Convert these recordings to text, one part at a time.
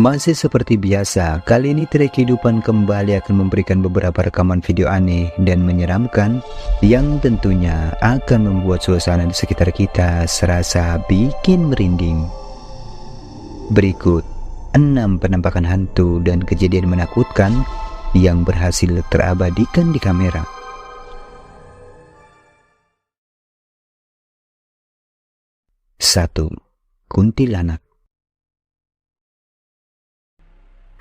Masih seperti biasa, kali ini Trek Kehidupan kembali akan memberikan beberapa rekaman video aneh dan menyeramkan yang tentunya akan membuat suasana di sekitar kita serasa bikin merinding. Berikut 6 penampakan hantu dan kejadian menakutkan yang berhasil terabadikan di kamera. 1. Kuntilanak.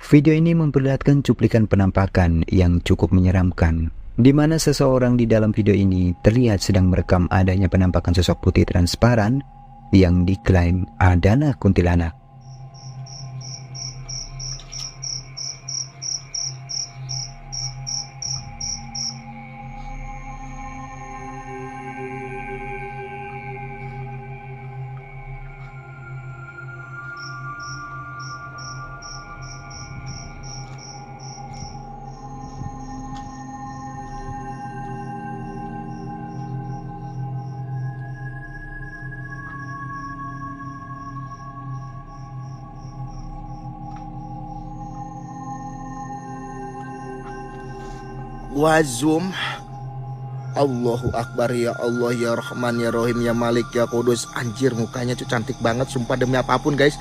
Video ini memperlihatkan cuplikan penampakan yang cukup menyeramkan, di mana seseorang di dalam video ini terlihat sedang merekam adanya penampakan sosok putih transparan yang diklaim adalah kuntilanak. Gua zoom. Allahu Akbar, ya Allah, ya Rahman, ya Rahim, ya Malik, ya Kudus. Anjir, mukanya tuh cantik banget, sumpah demi apapun guys.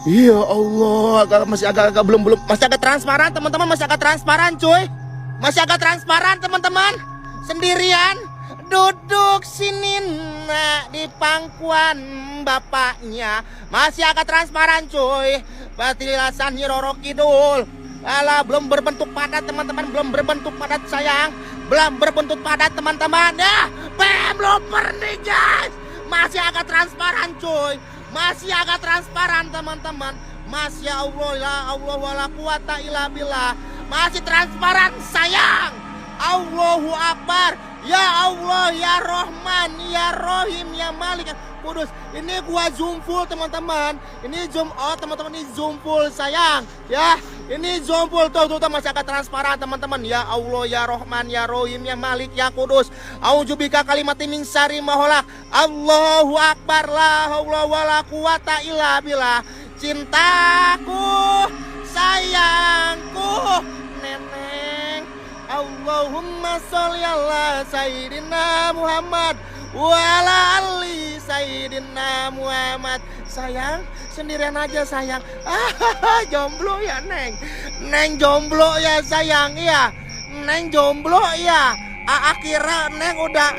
Ya Allah, masih agak belum masih agak transparan teman-teman, masih agak transparan cuy. Masih agak transparan teman-teman. Sendirian duduk sini nak di pangkuan bapaknya. Masih agak transparan cuy. Batilasan Nyiroro Kidul. Alah, belum berbentuk padat teman-teman, belum berbentuk padat sayang, belum berbentuk padat teman-teman ya. Belum nih guys, masih agak transparan cuy, masih agak transparan teman-teman. Masya Allah, ya Allah, wala quwata illa billah, masih transparan sayang. Allahu Akbar, ya Allah, ya Rahman, ya Rahim, ya Malik, ya Kudus. Ini gua zoom full teman-teman, ini zoom out teman-teman, ini zoom full sayang ya. Ini zoom full tuh masih agak transparan teman-teman. Ya Allah, ya Rahman, ya Rahim, ya Malik, ya Kudus. Aujubika kalimatin min syarri ma khalaq. Allahu Akbar, la haula wala quwata illa billah. Cintaku, sayangku, neneng. Allahumma sholli ala sayyidina Muhammad wa ala ali sayyidina Muhammad. Sayang, sendirian aja sayang. Jomblo ya Neng. Neng jomblo ya sayang ya. Neng jomblo ya. Akhirnya Neng udah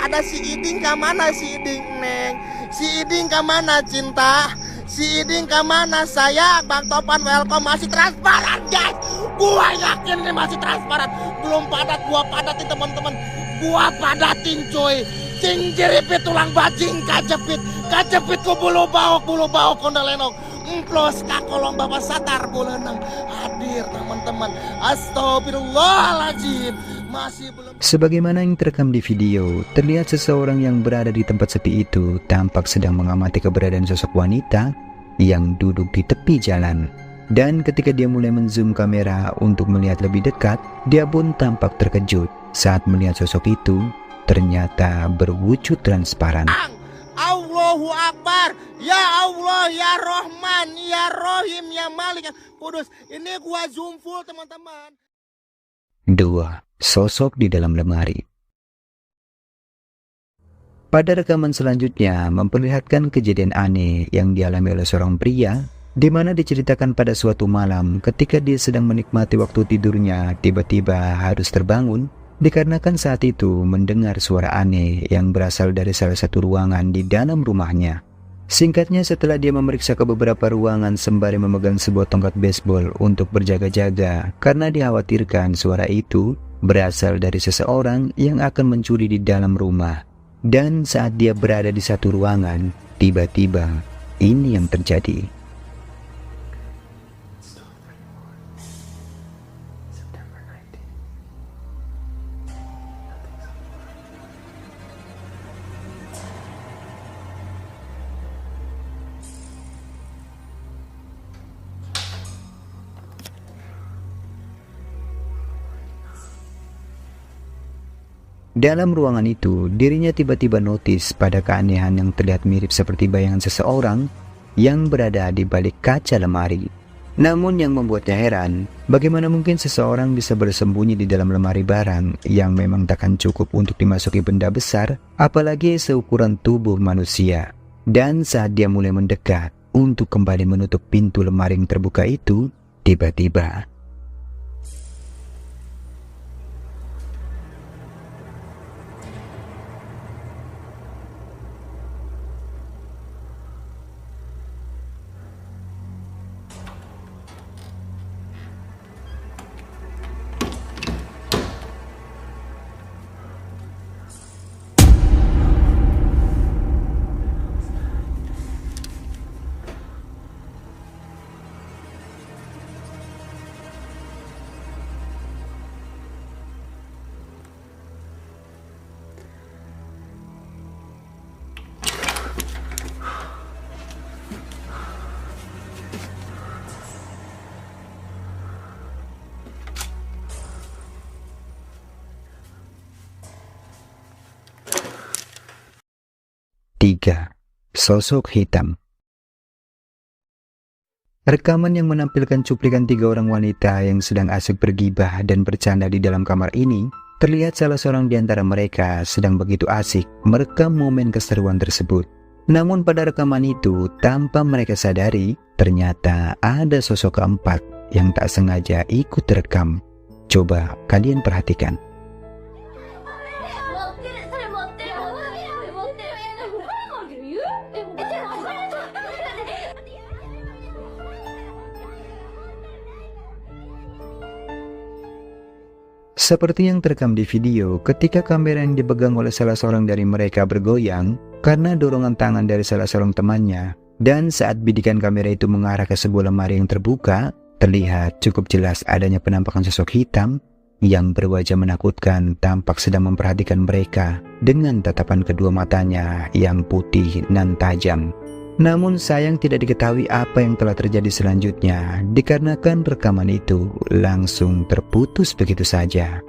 ada si Iding, ke mana si Iding Neng? Si Iding ke mana cinta? Si Iding ke mana sayang? Bang Topan welcome, masih transparan guys. Gua yakin nih masih transparan. Belum padat, gua padatin teman-teman. Gua padatin cuy. Cing jiripit tulang bajing kajepit ku bulu baok kondalenok emplos kakolong bapak satar bulanang hadir teman-teman. Astagfirullahaladzim, masih belum. Sebagaimana yang terekam di video, terlihat seseorang yang berada di tempat sepi itu tampak sedang mengamati keberadaan sosok wanita yang duduk di tepi jalan. Dan ketika dia mulai menzoom kamera untuk melihat lebih dekat, dia pun tampak terkejut saat melihat sosok itu ternyata berwujud transparan. Allahu Akbar, ya Allah, ya Rahman, ya Rahim, ya Malik, ya Kudus. Ini gua zoom full teman-teman. 2. Sosok di dalam lemari. Pada rekaman selanjutnya memperlihatkan kejadian aneh yang dialami oleh seorang pria, di mana diceritakan pada suatu malam ketika dia sedang menikmati waktu tidurnya, tiba-tiba harus terbangun dikarenakan saat itu mendengar suara aneh yang berasal dari salah satu ruangan di dalam rumahnya. Singkatnya, setelah dia memeriksa ke beberapa ruangan sembari memegang sebuah tongkat baseball untuk berjaga-jaga karena dikhawatirkan suara itu berasal dari seseorang yang akan mencuri di dalam rumah. Dan saat dia berada di satu ruangan, tiba-tiba ini yang terjadi. Dalam ruangan itu, dirinya tiba-tiba notis pada keanehan yang terlihat mirip seperti bayangan seseorang yang berada di balik kaca lemari. Namun yang membuatnya heran, bagaimana mungkin seseorang bisa bersembunyi di dalam lemari barang yang memang takkan cukup untuk dimasuki benda besar, apalagi seukuran tubuh manusia. Dan saat dia mulai mendekat untuk kembali menutup pintu lemari yang terbuka itu, tiba-tiba tiga. Sosok hitam. Rekaman yang menampilkan cuplikan 3 orang wanita yang sedang asik bergibah dan bercanda di dalam kamar ini, terlihat salah seorang di antara mereka sedang begitu asik merekam momen keseruan tersebut. Namun pada rekaman itu, tanpa mereka sadari, ternyata ada sosok keempat yang tak sengaja ikut terekam. Coba kalian perhatikan. Seperti yang terekam di video, ketika kamera yang dipegang oleh salah seorang dari mereka bergoyang karena dorongan tangan dari salah seorang temannya, dan saat bidikan kamera itu mengarah ke sebuah lemari yang terbuka, terlihat cukup jelas adanya penampakan sosok hitam yang berwajah menakutkan, tampak sedang memperhatikan mereka dengan tatapan kedua matanya yang putih nan tajam. Namun sayang tidak diketahui apa yang telah terjadi selanjutnya, dikarenakan rekaman itu langsung terputus begitu saja.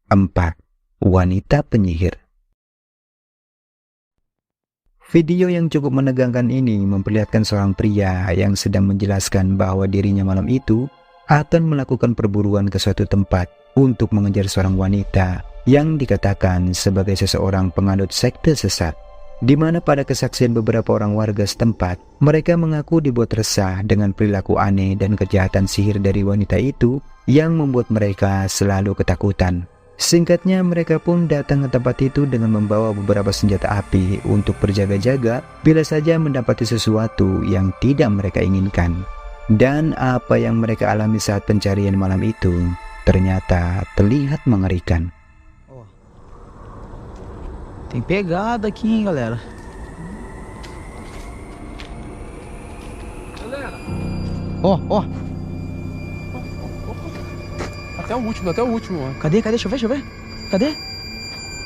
Empat. Wanita penyihir. Video yang cukup menegangkan ini memperlihatkan seorang pria yang sedang menjelaskan bahwa dirinya malam itu akan melakukan perburuan ke suatu tempat untuk mengejar seorang wanita yang dikatakan sebagai seseorang penganut sekte sesat, di mana pada kesaksian beberapa orang warga setempat, mereka mengaku dibuat resah dengan perilaku aneh dan kejahatan sihir dari wanita itu yang membuat mereka selalu ketakutan. Singkatnya, mereka pun datang ke tempat itu dengan membawa beberapa senjata api untuk berjaga-jaga bila saja mendapati sesuatu yang tidak mereka inginkan. Dan apa yang mereka alami saat pencarian malam itu ternyata terlihat mengerikan. Tem pegada aqui, hein, galera. Ó. Até o último, mano. Cadê? Deixa eu ver. Cadê?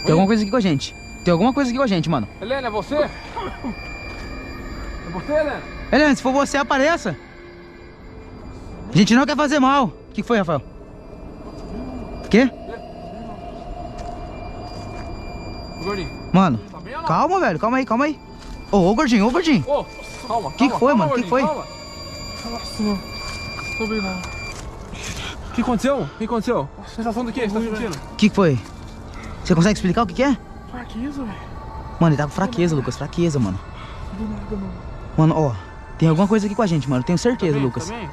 Tem alguma coisa aqui com a gente. Mano. Helena, é você? É você, Helena? Helena, se for você, apareça. A gente não quer fazer mal. O que foi, Rafael? Quê? Gordinho. Mano, Tá bem ou não? calma, velho. Calma aí. Ô, gordinho. Ô, calma. Que foi, mano? Que Gordinho, foi? calma. Nossa, mano. Tô bem, não. O que aconteceu? Sensação do quê? Você tá sentindo? O que foi? Você consegue explicar o que é? Fraqueza, velho. Mano, ele tá com fraqueza, Lucas. Fraqueza, mano. Do nada, mano. Mano, ó. Tem alguma coisa aqui com a gente, mano. Tenho certeza, Tá bem? Lucas. Tá bem?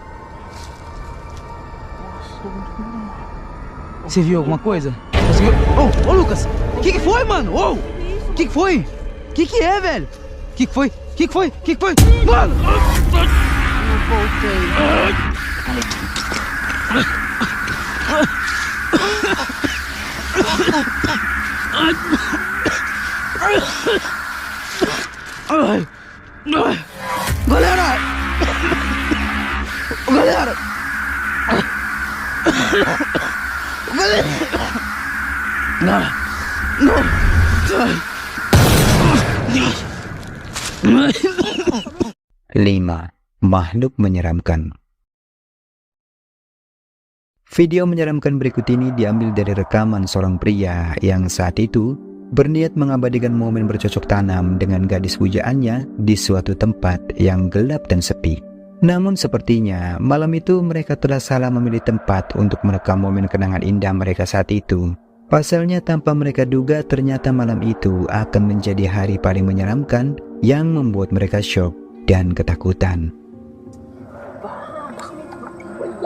Nossa, tô muito bem, não. Você viu alguma coisa? Conseguiu? Ô, Lucas! O que foi, mano? Ô! O que foi? O que é, velho? O que foi? Mano! Eu voltei. Ai! Galera! Lima. Makhluk menyeramkan. Video menyeramkan berikut ini diambil dari rekaman seorang pria yang saat itu berniat mengabadikan momen bercocok tanam dengan gadis pujaannya di suatu tempat yang gelap dan sepi. Namun sepertinya malam itu mereka telah salah memilih tempat untuk merekam momen kenangan indah mereka saat itu. Pasalnya tanpa mereka duga ternyata malam itu akan menjadi hari paling menyeramkan yang membuat mereka syok dan ketakutan.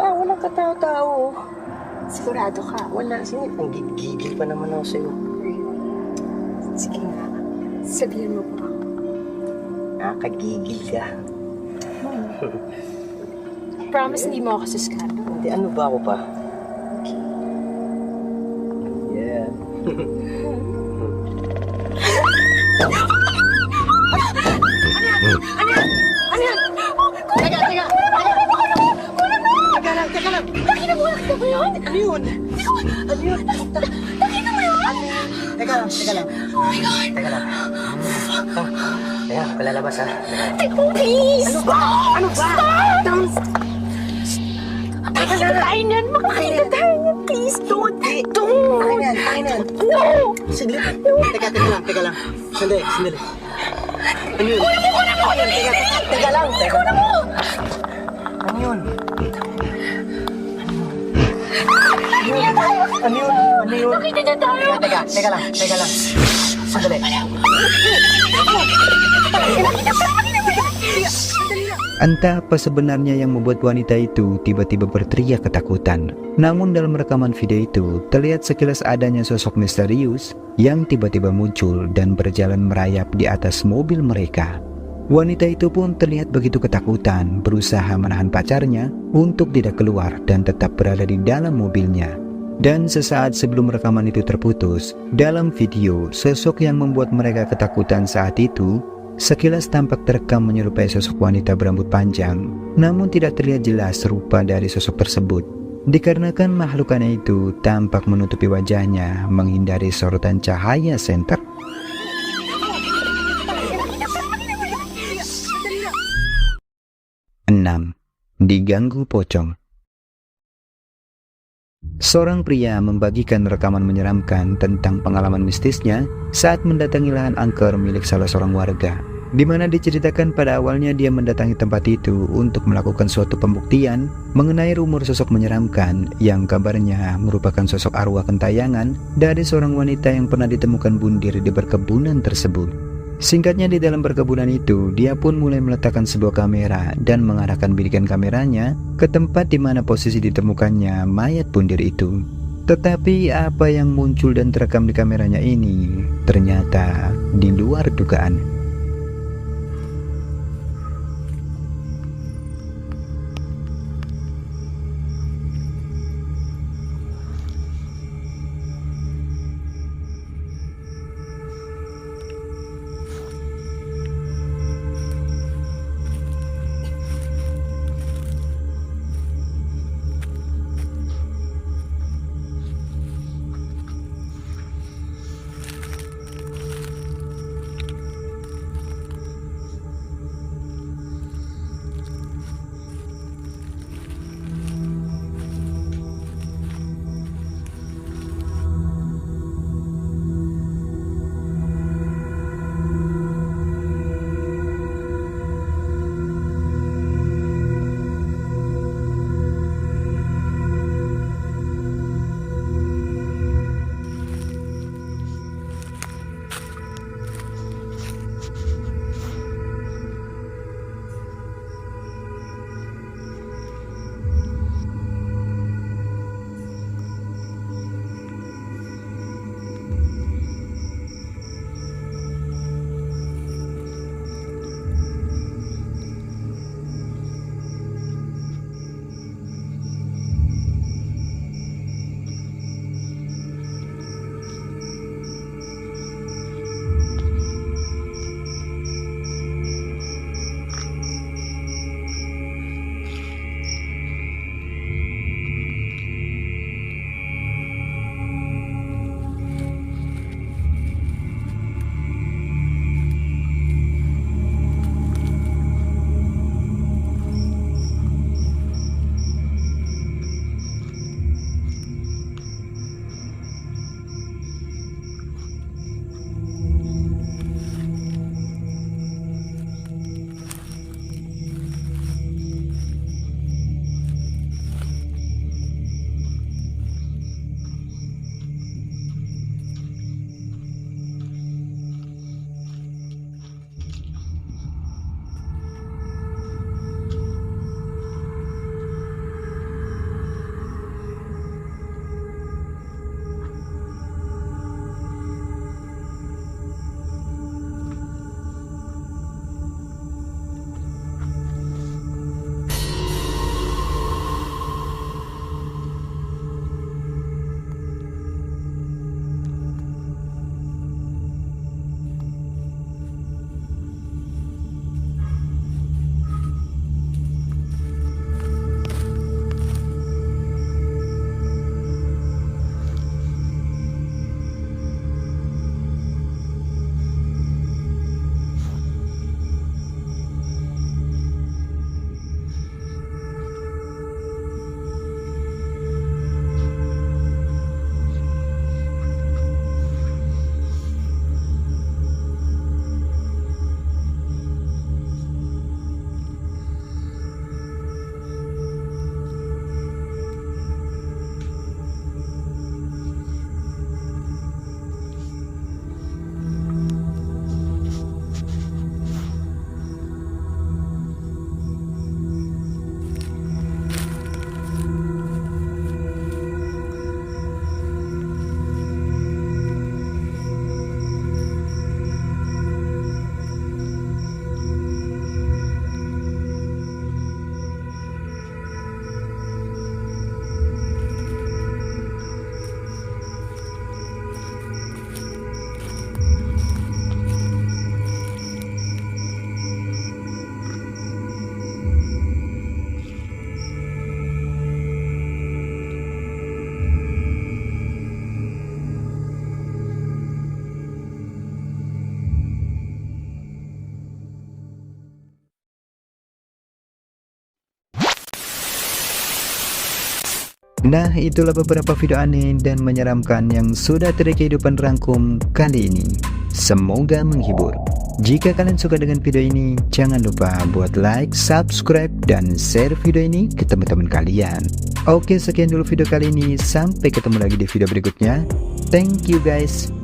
Walang katao-tao. Sigurado ka? Wala. Sige, ang gigil pa naman ako sa'yo. Sige nga. Sabihin mo pa. Nakakagigil ka. Promise hindi mo ako suskado. Hindi, ano ba ako pa? Yeah. Teka lang. Nakita mo ba yun? Ano yun? Ano yun? Nakita mo yun? Teka lang. Oh my God. Teka lang. Teka, palalabas ha. Please. Ano ba? Stop! Makikita tayo niyan. Makikita tayo niyan. Please, don't. Don't. Akin yan. No. Sige. Teka lang. Sandali. Ano yun? Teka lang. Ano yun? Ano yun? Nakita niya tayo. Teka lang. Sandali. Entah apa sebenarnya yang membuat wanita itu tiba-tiba berteriak ketakutan. Namun dalam rekaman video itu terlihat sekilas adanya sosok misterius yang tiba-tiba muncul dan berjalan merayap di atas mobil mereka. Wanita itu pun terlihat begitu ketakutan, berusaha menahan pacarnya untuk tidak keluar dan tetap berada di dalam mobilnya. Dan sesaat sebelum rekaman itu terputus, dalam video sosok yang membuat mereka ketakutan saat itu sekilas tampak terekam menyerupai sosok wanita berambut panjang, namun tidak terlihat jelas rupa dari sosok tersebut. Dikarenakan makhlukannya itu tampak menutupi wajahnya, menghindari sorotan cahaya senter. 6. Diganggu pocong. Seorang pria membagikan rekaman menyeramkan tentang pengalaman mistisnya saat mendatangi lahan angker milik salah seorang warga, di mana diceritakan pada awalnya dia mendatangi tempat itu untuk melakukan suatu pembuktian mengenai rumor sosok menyeramkan yang kabarnya merupakan sosok arwah gentayangan dari seorang wanita yang pernah ditemukan bundir di perkebunan tersebut. Singkatnya, di dalam perkebunan itu, dia pun mulai meletakkan sebuah kamera dan mengarahkan bidikan kameranya ke tempat di mana posisi ditemukannya mayat bundir itu. Tetapi apa yang muncul dan terekam di kameranya ini ternyata di luar dugaan. Nah, itulah beberapa video aneh dan menyeramkan yang sudah dari kehidupan rangkum kali ini. Semoga menghibur. Jika kalian suka dengan video ini, jangan lupa buat like, subscribe, dan share video ini ke teman-teman kalian. Oke, sekian dulu video kali ini. Sampai ketemu lagi di video berikutnya. Thank you guys.